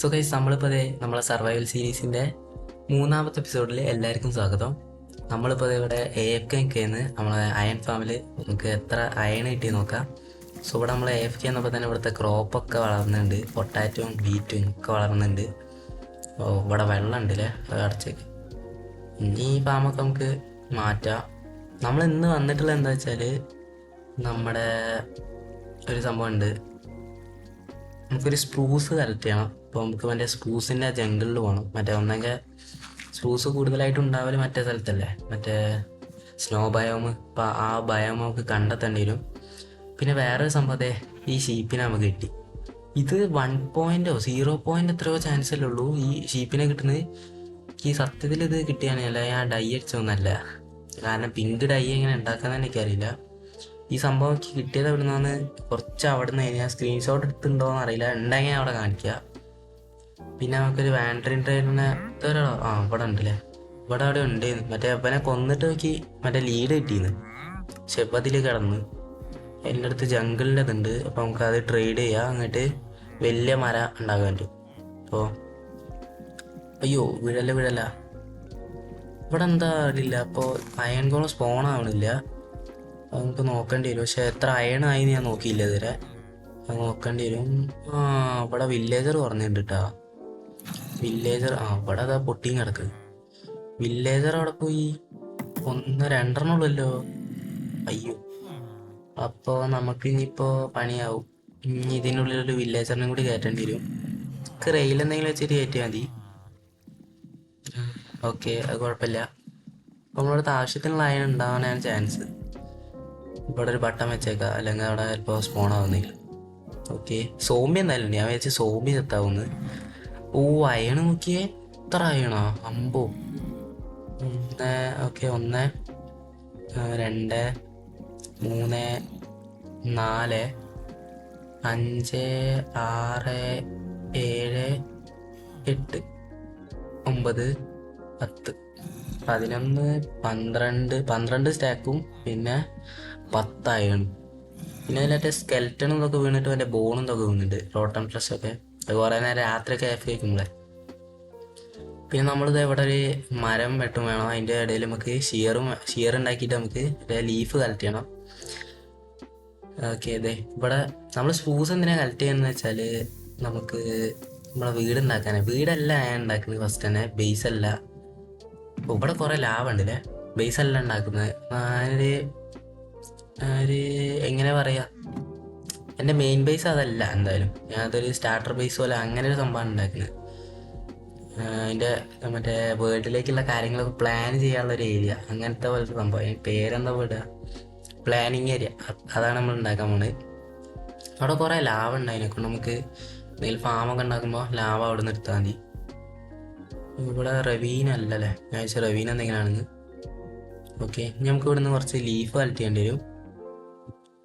So guys, നമ്മളിപ്പോൾ നമ്മളെ survival സീരീസിൻ്റെ മൂന്നാമത്തെ എപ്പിസോഡിൽ എല്ലാവർക്കും സ്വാഗതം. നമ്മളിപ്പോൾ ഇവിടെ AFK നിൽക്കുകയെന്ന് നമ്മളെ അയൺ ഫാമിൽ നമുക്ക് എത്ര അയൺ കിട്ടി നോക്കാം. സോ ഇവിടെ നമ്മൾ AFK എന്നപ്പോൾ തന്നെ ഇവിടുത്തെ ക്രോപ്പൊക്കെ വളർന്നുണ്ട്, പൊട്ടാറ്റോയും ബീറ്റും ഒക്കെ വളർന്നുണ്ട്. ഓ, ഇവിടെ വെള്ളം ഉണ്ടല്ലേ, അത് അടച്ചേക്ക്. ഇനി ഈ ഫാമൊക്കെ നമുക്ക് മാറ്റാം. നമ്മൾ ഇന്ന് വന്നിട്ടുള്ള എന്താ വെച്ചാൽ നമ്മുടെ ഒരു സംഭവം ഉണ്ട്, നമുക്കൊരു സ്പ്രൂസ് കളക്ട് ചെയ്യണം. അപ്പോൾ നമുക്ക് മറ്റേ സ്പ്രൂസിൻ്റെ ജംഗിളിൽ പോകണം. മറ്റേ ഒന്നെങ്കിൽ സ്പ്രൂസ് കൂടുതലായിട്ട് ഉണ്ടാവല് മറ്റേ സ്ഥലത്തല്ലേ, മറ്റേ സ്നോ ബയോം. അപ്പോൾ ആ ബയോം നമുക്ക് കണ്ടെത്തേണ്ടി വരും. പിന്നെ വേറൊരു സംഭവത്തെ ഈ ഷീപ്പിനെ നമുക്ക് കിട്ടി. ഇത് 1.0 എത്രയോ ചാൻസ് അല്ലേ ഉള്ളൂ ഈ ഷീപ്പിനെ കിട്ടുന്നത്. ഈ സത്യത്തിൽ ഇത് കിട്ടിയാണല്ല ഞാൻ ഡൈ അടിച്ചൊന്നല്ല, കാരണം പിങ്ക് ഡൈ എങ്ങനെ ഉണ്ടാക്കാന്ന് എനിക്കറിയില്ല. ഈ സംഭവം കിട്ടിയത് അവിടെ നിന്നാണ്, കുറച്ച് അവിടെ നിന്ന് ഞാൻ സ്ക്രീൻഷോട്ട് എടുത്തിട്ടുണ്ടോയെന്ന് അറിയില്ല, ഉണ്ടെങ്കിൽ അവിടെ കാണിക്കുക. പിന്നെ നമുക്കൊരു വാൻഡറിൻ ട്രെയിനിനെ ഇവിടെ ഉണ്ടല്ലേ, ഇവിടെ അവിടെ ഉണ്ട്. മറ്റേ അപ്പനെ കൊന്നിട്ട് നോക്കി മറ്റേ ലീഡ് കിട്ടിയെന്ന്, പക്ഷെ ഇപ്പം അതിൽ കിടന്ന് എൻ്റെ അടുത്ത് ജംഗിളിൻ്റെ ഇതുണ്ട്. അപ്പോൾ നമുക്കത് ട്രേഡ് ചെയ്യാം, എന്നിട്ട് വലിയ മരം ഉണ്ടാക്കാൻ പറ്റും. അപ്പോൾ അയ്യോ വീഴല്ല ഇവിടെ എന്താ അറിയില്ല. അപ്പോൾ അയൺ ഗോളം സ്പോൺ ആവണില്ല, നമുക്ക് നോക്കേണ്ടി വരും. പക്ഷെ എത്ര അയണായി ഞാൻ നോക്കിയില്ല ഇതുവരെ, അത് നോക്കേണ്ടി വരും. ഇവിടെ വില്ലേജർ പറഞ്ഞിട്ടുണ്ട് കേട്ടോ. വില്ലേജർ ഇവിടെ അതാ പൊട്ടിയും കിടക്ക്. വില്ലേജർ അവിടെ പോയി, 2 ഉള്ളല്ലോ. അയ്യോ, അപ്പോൾ നമുക്ക് ഇനിയിപ്പോൾ പണിയാവും. ഇനി ഇതിനുള്ളിലൊരു വില്ലേജറിനും കൂടി കയറ്റേണ്ടി വരും. നമുക്ക് റെയിൽ എന്തെങ്കിലും വെച്ചിട്ട് കയറ്റിയാൽ മതി. ഓക്കെ, അത് കുഴപ്പമില്ല. അപ്പോൾ നമ്മളടുത്ത് ആവശ്യത്തിനുള്ള അയൺ ഉണ്ടാവാനാണ് ചാൻസ്. ഇവിടെ ഒരു ബട്ടൺ വെച്ചേക്കാം, അല്ലെങ്കിൽ അവിടെ ചിലപ്പോൾ സ്പോൺ ആവുന്നില്ല. ഓക്കെ, സോംബി എന്തായാലും ഞാൻ വിചാരിച്ച് സോംബി സെത്താവുന്നു. ഓ, അയൺ നോക്കിയേ, എത്ര അയണോ, 50. ഓക്കെ, 1 2 3 4 5 6 7 8 9 10 11 12 സ്റ്റാക്കും പിന്നെ 10 അയണും. പിന്നെ അതിലൊക്കെ സ്കെൽറ്റണും ഇതൊക്കെ വീണിട്ട് മറ്റേ ബോണും ഇതൊക്കെ വീണിട്ട് റോട്ടൺ ഫ്ലഷ് ഒക്കെ. അത് കുറേ നേരം രാത്രിയൊക്കെ ആക്കി വയ്ക്കുമ്പോളേ. പിന്നെ നമ്മളിത് ഇവിടെ ഒരു മരം വെട്ടും വേണം, അതിൻ്റെ ഇടയിൽ നമുക്ക് ഷിയർ ഉണ്ടാക്കിയിട്ട് നമുക്ക് ലീഫ് കളക്ട് ചെയ്യണം. ഓക്കെ, അതെ ഇവിടെ നമ്മൾ സ്പൂസ് എന്തിനാണ് കളക്ട് ചെയ്യുന്നത് വെച്ചാൽ നമുക്ക് നമ്മളെ വീട് ഉണ്ടാക്കാനാണ്. വീടല്ല ഞാൻ ഉണ്ടാക്കുന്നത് ഫസ്റ്റ് തന്നെ, ബേസ് അല്ല. ഇവിടെ കുറേ ലാഭം ഉണ്ടല്ലേ, ബേസ് അല്ല ഉണ്ടാക്കുന്നത്. ഒരു എങ്ങനെ പറയാ, എൻ്റെ മെയിൻ ബേസ് അതല്ല. എന്തായാലും ഞാൻ അതൊരു സ്റ്റാർട്ടർ ബേസ് പോലെ അങ്ങനെ ഒരു സംഭവമാണ് ഉണ്ടാക്കുന്നത്. അതിൻ്റെ മറ്റേ വേൾഡിലേക്കുള്ള കാര്യങ്ങളൊക്കെ പ്ലാൻ ചെയ്യാനുള്ളൊരു ഏരിയ, അങ്ങനത്തെ പോലത്തെ സംഭവം. അതിന് പേരെന്താ പോയിട്ട് പ്ലാനിങ് ഏരിയ, അതാണ് നമ്മൾ ഉണ്ടാക്കാൻ പോകുന്നത്. അവിടെ കുറേ ലാഭം ഉണ്ട്. അതിനെക്കൊണ്ട് നമുക്ക് എന്തെങ്കിലും ഫാമൊക്കെ ഉണ്ടാക്കുമ്പോൾ ലാഭം അവിടെ നിന്ന് എടുത്താൽ മതി. ഇവിടെ റവീന അല്ലല്ലേ, ഞാൻ വെച്ചാൽ റവീന എന്തെങ്കിലാണെന്ന്. ഓക്കെ, നമുക്ക് ഇവിടെ നിന്ന് കുറച്ച് ലീഫ് കളക്ട് ചെയ്യേണ്ടി വരും.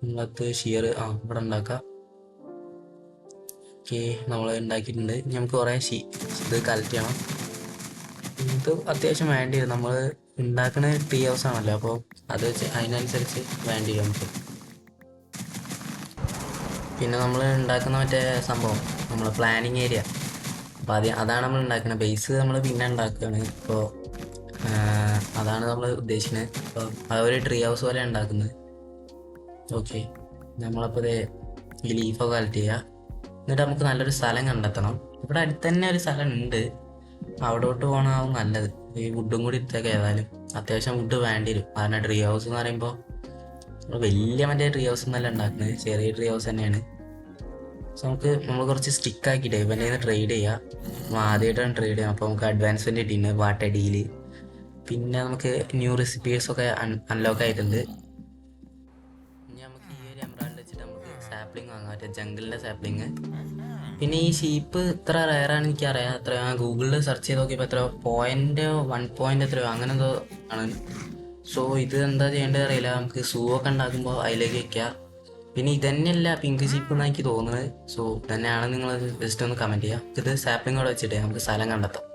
നമ്മളത് ഷിയർ ഇവിടെ ഉണ്ടാക്കാം. ഓക്കെ, നമ്മൾ ഉണ്ടാക്കിയിട്ടുണ്ട്. നമുക്ക് കുറേ ഇത് കളക്ട് ചെയ്യണം. ഇത് അത്യാവശ്യം വേണ്ടി വരും, നമ്മൾ ഉണ്ടാക്കുന്ന ട്രീ ഹൗസ് ആണല്ലോ, അപ്പോൾ അത് വെച്ച് അതിനനുസരിച്ച് വേണ്ടി വരും നമുക്ക്. പിന്നെ നമ്മൾ ഉണ്ടാക്കുന്ന മറ്റേ സംഭവം നമ്മൾ പ്ലാനിങ് ഏരിയ, അപ്പോൾ അതാണ് നമ്മൾ ഉണ്ടാക്കുന്നത്. ബേസ് നമ്മൾ പിന്നെ ഉണ്ടാക്കുകയാണ്. ഇപ്പോൾ അതാണ് നമ്മൾ ഉദ്ദേശിക്കുന്നത്. അപ്പോൾ ആ ഒരു ട്രീ ഹൗസ് പോലെ ഉണ്ടാക്കുന്നത്. ഓക്കെ, നമ്മളപ്പോൾ ഈ ലീഫൊക്കെ കളക്ട് ചെയ്യുക. എന്നിട്ട് നമുക്ക് നല്ലൊരു സ്ഥലം കണ്ടെത്തണം. ഇവിടെ അടുത്ത് തന്നെ ഒരു സ്ഥലം ഉണ്ട്, അവിടോട്ട് പോകണമാവും നല്ലത്. ഈ വുഡും കൂടി ഇട്ടൊക്കെ ഏതായാലും അത്യാവശ്യം വുഡ് വേണ്ടി വരും. കാരണം ട്രീ ഹൗസ് എന്ന് പറയുമ്പോൾ വലിയ മറ്റേ ട്രീ ഹൗസ് എന്നല്ല ഉണ്ടാക്കുന്നത്, ചെറിയ ട്രീ ഹൗസ് തന്നെയാണ്. സോ നമ്മൾ കുറച്ച് സ്റ്റിക്കാക്കിയിട്ട് ഇവൻ്റെ നിന്ന് ട്രേഡ് ചെയ്യുക. നമ്മൾ ആദ്യമായിട്ടാണ് ട്രേഡ് ചെയ്യുക, അപ്പോൾ നമുക്ക് അഡ്വാൻസ്മെൻറ്റ് കിട്ടിയിട്ടുണ്ട് വാട്ടടിയിൽ. പിന്നെ നമുക്ക് ന്യൂ റെസിപ്പീസൊക്കെ അൺലോക്ക് ആയിട്ടുണ്ട്. ഇനി നമുക്ക് ഈ ഒരു എംബ്രാൻഡ് വെച്ചിട്ട് നമുക്ക് സാപ്ലിങ് വാങ്ങാം, മറ്റേ ജംഗിളിൻ്റെ സാപ്ലിങ്. പിന്നെ ഈ ഷീപ്പ് ഇത്ര റയറാണ് എനിക്കറിയാം. എത്ര ഞാൻ ഗൂഗിളിൽ സെർച്ച് ചെയ്ത് നോക്കിയപ്പോൾ എത്ര 1 എത്രയോ അങ്ങനെ എന്തോ ആണ്. സോ ഇത് എന്താ ചെയ്യേണ്ടത് അറിയില്ല. നമുക്ക് സൂ ഒക്കെ ഉണ്ടാക്കുമ്പോൾ അതിലേക്ക് വെക്കുക. പിന്നെ ഇതന്നെയല്ല പിങ്ക് ഷീപ്പ് എന്നാണ് എനിക്ക് തോന്നുന്നത്. സോ തന്നെയാണ് നിങ്ങൾ ജസ്റ്റ് ഒന്ന് കമൻറ്റ് ചെയ്യുക. ഇത് സാപ്ലിംഗ് കൂടെ വെച്ചിട്ട് നമുക്ക് സ്ഥലം കണ്ടെത്താം.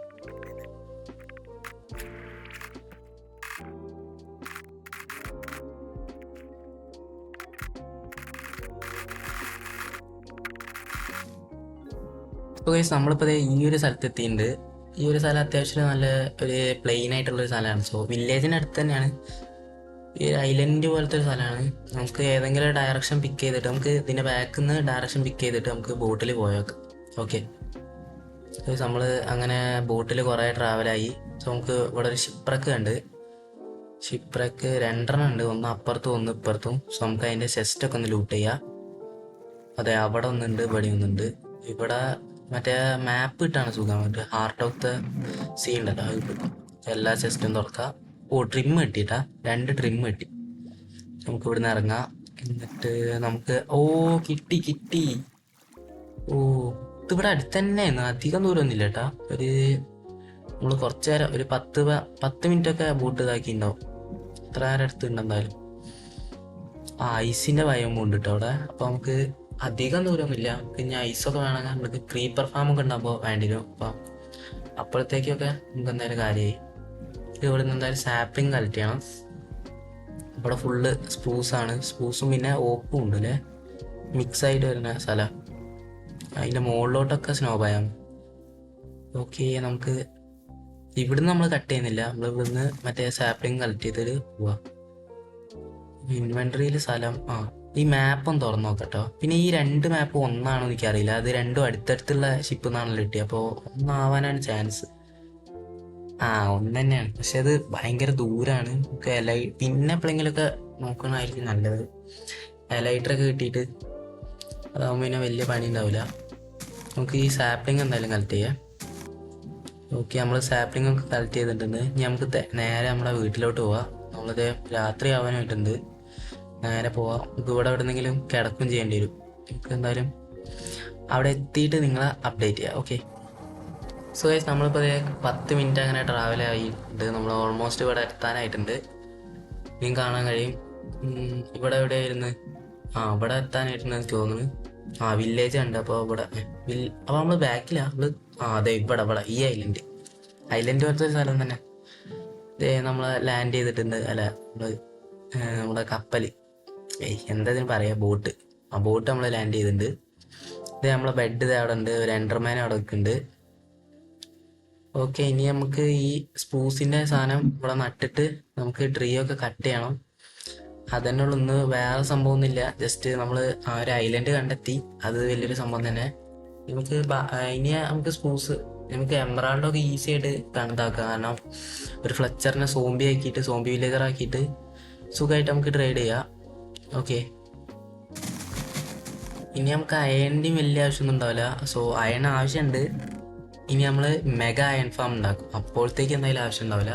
ഗൈസ് നമ്മളിപ്പോൾ ഈ ഒരു സ്ഥലത്ത് എത്തിയിട്ടുണ്ട്. ഈ ഒരു സ്ഥലം അത്യാവശ്യം നല്ല ഒരു പ്ലെയിൻ ആയിട്ടുള്ളൊരു സ്ഥലമാണ്. സോ വില്ലേജിന് അടുത്ത് തന്നെയാണ്. ഈ ഐലൻഡ് പോലത്തെ ഒരു സ്ഥലമാണ്. നമുക്ക് ഏതെങ്കിലും ഡയറക്ഷൻ പിക്ക് ചെയ്തിട്ട് നമുക്ക് ഇതിൻ്റെ ബാക്കിൽ നിന്ന് ഡയറക്ഷൻ പിക്ക് ചെയ്തിട്ട് നമുക്ക് ബോട്ടിൽ പോയേക്കാം. ഓക്കെ, നമ്മൾ അങ്ങനെ ബോട്ടിൽ കുറേ ട്രാവലായി. സോ നമുക്ക് ഇവിടെ ഒരു ഷിപ്രക്ക് ഉണ്ട്. ഷിപ്രക്ക് രണ്ടെണ്ണം ഉണ്ട്, ഒന്ന് അപ്പുറത്തും ഒന്ന് ഇപ്പുറത്തും. സോ നമുക്ക് അതിൻ്റെ ചെസ്റ്റൊക്കെ ഒന്ന് ലൂട്ട് ചെയ്യാം. അതെ, അവിടെ ഒന്നുണ്ട്, ഇവിടെ ഒന്നുണ്ട്. ഇവിടെ മറ്റേ മാപ്പ് ഇട്ടാണ് സുഖം. മറ്റേ ഹാർട്ട് ഓഫ് ദ സീ ഉണ്ടല്ലോ, അത് കിട്ടും. എല്ലാ ചെസ്റ്റും തുറക്കാം. ഓ, ട്രിം കിട്ടിയിട്ടാ, 2 ട്രിം കിട്ടി. നമുക്ക് ഇവിടുന്ന് ഇറങ്ങാം. എന്നിട്ട് നമുക്ക് കിട്ടി. ഓ, ഇതിവിടെ അടുത്ത് തന്നെയായിരുന്നു, അധികം ദൂരമൊന്നുമില്ല കേട്ടാ. നമ്മൾ കുറച്ച് നേരം ഒരു 10 മിനിറ്റൊക്കെ ബോട്ട് ഇതാക്കിയിട്ടുണ്ടാവും. എത്ര നേരം അടുത്തുണ്ട് എന്തായാലും. ഐസിന്റെ ഭയം ഉണ്ട് കേട്ടോ അവിടെ. അപ്പൊ നമുക്ക് അധികം ദൂരമൊന്നുമില്ല. പിന്നെ ഐസൊക്കെ വേണമെങ്കിൽ നമുക്ക് ക്രീപ്പർ ഫാമൊക്കെ ഉണ്ടാകുമ്പോൾ വേണ്ടി വരും. അപ്പം അപ്പോഴത്തേക്കൊക്കെ നമുക്ക് എന്തായാലും കാര്യമായി. ഇവിടെ നിന്ന് എന്തായാലും സാപ്ലിങ് കളക്ട് ചെയ്യണം. ഇവിടെ ഫുള്ള് സ്പ്രൂസാണ്. സ്പ്രൂസും പിന്നെ ഓപ്പും ഉണ്ട് അല്ലേ, മിക്സ് ആയിട്ട് വരുന്ന സ്ഥലം. അതിൻ്റെ മുകളിലോട്ടൊക്കെ സ്നോബായാണ്. ഓക്കെ, നമുക്ക് ഇവിടുന്ന് നമ്മൾ കട്ട് ചെയ്യുന്നില്ല. നമ്മൾ ഇവിടുന്ന് മറ്റേ സാപ്ലിങ് കളക്ട് ചെയ്തിട്ട് പോവാം. ഇൻവെന്ററിയിൽ സ്ഥലം ഈ മാപ്പ് ഒന്ന് തുറന്നു നോക്കട്ടോ. പിന്നെ ഈ 2 മാപ്പ് ഒന്നാണോ എനിക്കറിയില്ല. അത് രണ്ടും അടുത്തടുത്തുള്ള ഷിപ്പ് എന്നാണല്ലോ കിട്ടിയത്. അപ്പോൾ ഒന്നാവാനാണ് ചാൻസ്. ഒന്ന് തന്നെയാണ്, പക്ഷെ അത് ഭയങ്കര ദൂരാണ്. നമുക്ക് പിന്നെ എപ്പോഴെങ്കിലുമൊക്കെ നോക്കണമായിരിക്കും നല്ലത്. എലൈറ്ററൊക്കെ കിട്ടിയിട്ട് അതാകുമ്പോൾ പിന്നെ വലിയ പണി ഉണ്ടാവില്ല. നമുക്ക് ഈ സാപ്ലിങ് എന്തായാലും കളക്ട് ചെയ്യാം. ഓക്കെ, നമ്മൾ സാപ്ലിംഗ് ഒക്കെ കളക്ട് ചെയ്തിട്ടുണ്ട്. ഇനി നമുക്ക് നേരെ നമ്മളെ വീട്ടിലോട്ട് പോവാം. നമ്മളത് രാത്രി ആവാനായിട്ടുണ്ട്. നേരെ പോവാം. നമുക്ക് ഇവിടെ എവിടെന്നെങ്കിലും കിടക്കും ചെയ്യേണ്ടി വരും. നമുക്ക് എന്തായാലും അവിടെ എത്തിയിട്ട് നിങ്ങളെ അപ്ഡേറ്റ് ചെയ്യാം. ഓക്കെ, സോ ഗൈസ് നമ്മളിപ്പോൾ 10 മിനിറ്റ് അങ്ങനെ ട്രാവൽ ആയിട്ടുണ്ട്. നമ്മൾ ഓൾമോസ്റ്റ് ഇവിടെ എത്താനായിട്ടുണ്ട്. ഇനിയും കാണാൻ കഴിയും. ഇവിടെ എവിടെയായിരുന്നു? ഇവിടെ എത്താനായിട്ടുണ്ട് എനിക്ക് തോന്നുന്നു. വില്ലേജ് ഉണ്ട്. അപ്പോൾ ഇവിടെ അപ്പോൾ നമ്മൾ ബാക്കിലാണ്. അതെ, ഇവിടെ ഈ ഐലൻഡ് പോലത്തെ ഒരു സ്ഥലം തന്നെ. നമ്മൾ ലാൻഡ് ചെയ്തിട്ടുണ്ട്. അല്ല, നമ്മുടെ കപ്പൽ, എന്താ ഇതിന് പറയാ, ബോട്ട്. ബോട്ട് നമ്മൾ ലാൻഡ് ചെയ്തിട്ടുണ്ട്. നമ്മളെ ബെഡ് അവിടെ ഉണ്ട്. ഒരു എൻഡർമാൻ അവിടെ നിൽക്കുന്നുണ്ട്. ഓക്കെ, ഇനി നമുക്ക് ഈ സ്പൂസിന്റെ സാധനം ഇവിടെ നട്ടിട്ട് നമുക്ക് ട്രീ ഒക്കെ കട്ട് ചെയ്യണം. അതന്നെ ഉള്ളു. ഇന്ന് വേറെ സംഭവം ഒന്നുമില്ല. ജസ്റ്റ് നമ്മൾ ഒരു ഐലൻഡ് കണ്ടെത്തി. അത് വലിയൊരു സംഭവം തന്നെ. നമുക്ക് ഇനി നമുക്ക് സ്പൂസ്, നമുക്ക് എമറാൾഡൊക്കെ ഈസി ആയിട്ട് കണ്ടാക്കാം. കാരണം ഒരു ഫ്ലെച്ചറിനെ സോംബി വില്ലേജർ ആക്കിയിട്ട് സുഖമായിട്ട് നമുക്ക് ട്രേഡ് ചെയ്യാം. ഓക്കെ, ഇനി നമുക്ക് അയണിൻ്റെയും വലിയ ആവശ്യമൊന്നും ഉണ്ടാവില്ല. സോ അയൺ ആവശ്യമുണ്ട്. ഇനി നമ്മൾ മെഗാ അയൺ ഫാം ഉണ്ടാക്കും. അപ്പോഴത്തേക്ക് എന്തായാലും ആവശ്യം ഉണ്ടാവില്ല.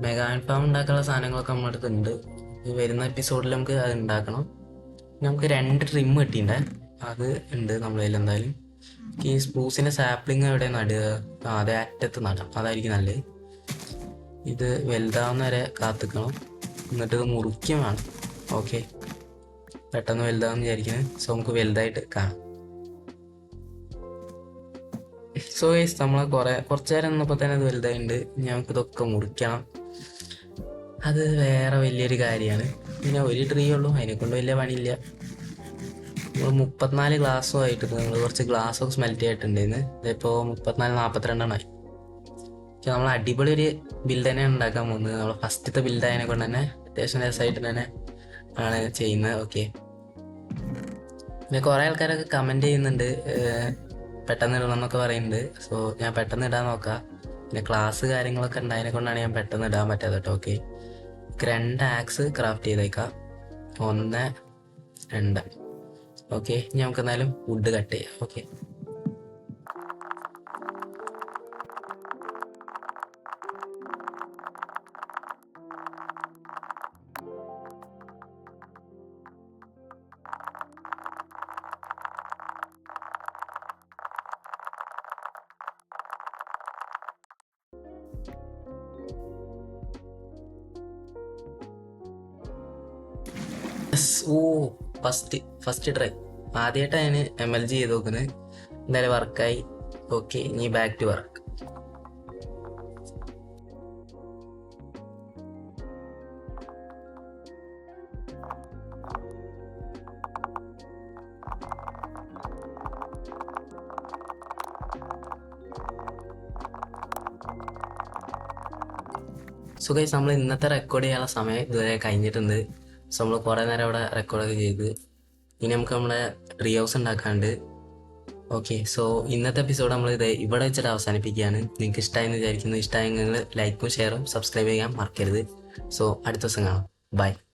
മെഗാ അയൺ ഫാം ഉണ്ടാക്കാനുള്ള സാധനങ്ങളൊക്കെ നമ്മുടെ അടുത്തുണ്ട്. വരുന്ന എപ്പിസോഡിൽ നമുക്ക് അത് ഉണ്ടാക്കണം. നമുക്ക് 2 ട്രിം കിട്ടിയിട്ടുണ്ട്. അത് ഉണ്ട് നമ്മളതിൽ. എന്തായാലും ഈ സ്പ്രൂസിന്റെ സാപ്ലിങ് എവിടെ നടുക? അതേ അറ്റത്ത് നടാം, അതായിരിക്കും നല്ലത്. ഇത് വലുതാവുന്ന വരെ കാത്തിക്കണം. എന്നിട്ട് ഇത് മുറിക്കും വേണം. ഓക്കെ, പെട്ടെന്ന് വലുതാവെന്ന് വിചാരിക്കുന്നത്. സോ നമുക്ക് വലുതായിട്ട് കാണാം. സോ ഗൈസ് നമ്മൾ കുറച്ച് നേരം നിന്നപ്പോൾ തന്നെ അത് വലുതായിട്ടുണ്ട്. ഞങ്ങൾക്ക് ഇതൊക്കെ മുറിക്കണം. അത് വേറെ വലിയൊരു കാര്യമാണ്. പിന്നെ ഒരു ട്രീ ഉള്ളൂ, അതിനെക്കൊണ്ട് വലിയ പണിയില്ല. നമ്മൾ 34 ഗ്ലാസ്സും ആയിട്ട് നമ്മൾ കുറച്ച് ഗ്ലാസ്സൊക്കെ സ്മെൽറ്റ് ആയിട്ടുണ്ടായിരുന്നു. ഇതിപ്പോൾ 34-42 നമ്മൾ അടിപൊളി ഒരു ബിൽഡ് തന്നെ ഉണ്ടാക്കാൻ പോകുന്നത്. നമ്മൾ ഫസ്റ്റത്തെ ബിൽഡ് ആയതിനെ കൊണ്ട് തന്നെ അത്യാവശ്യം രസമായിട്ട് തന്നെ ആണ് ചെയ്യുന്നത്. ഓക്കെ, പിന്നെ കുറേ ആൾക്കാരൊക്കെ കമൻറ്റ് ചെയ്യുന്നുണ്ട് പെട്ടെന്ന് ഇടണം എന്നൊക്കെ പറയുന്നുണ്ട്. സോ ഞാൻ പെട്ടെന്ന് ഇടാൻ നോക്കാം. പിന്നെ ക്ലാസ് കാര്യങ്ങളൊക്കെ ഉണ്ടായതിനെ കൊണ്ടാണ് ഞാൻ പെട്ടെന്ന് ഇടാൻ പറ്റാതെ കേട്ടോ. ഓക്കെ, 2 ആക്സ് ക്രാഫ്റ്റ് ചെയ്തേക്കാം. 1, 2. ഓക്കെ, ഇനി നമുക്ക് എന്നാലും വുഡ് കട്ട് ചെയ്യാം. ഓക്കെ, ഫസ്റ്റ് ട്രൈ ആദ്യമായിട്ടാണ് MLG ചെയ്ത് നോക്കുന്നത്. എന്തായാലും വർക്കായി. ഓക്കെ, ഇനി back to work. So guys, നമ്മൾ ഇന്നത്തെ റെക്കോർഡ് ചെയ്യാനുള്ള സമയം ഇതുവരെ കഴിഞ്ഞിട്ടുണ്ട്. സോ നമ്മൾ കുറേ നേരം ഇവിടെ റെക്കോർഡൊക്കെ ചെയ്ത് ഇനി നമുക്ക് നമ്മളെ ട്രീ ഹൗസ് ഉണ്ടാക്കാണ്ട്. ഓക്കെ, സോ ഇന്നത്തെ എപ്പിസോഡ് നമ്മൾ ഇത് ഇവിടെ വെച്ചിട്ട് അവസാനിപ്പിക്കുകയാണ്. നിങ്ങൾക്ക് ഇഷ്ടമായെന്ന് വിചാരിക്കുന്നു. ഇഷ്ടമായെങ്കിൽ ലൈക്കും ഷെയറും സബ്സ്ക്രൈബ് ചെയ്യാൻ മറക്കരുത്. സോ അടുത്ത ദിവസം കാണാം. ബൈ.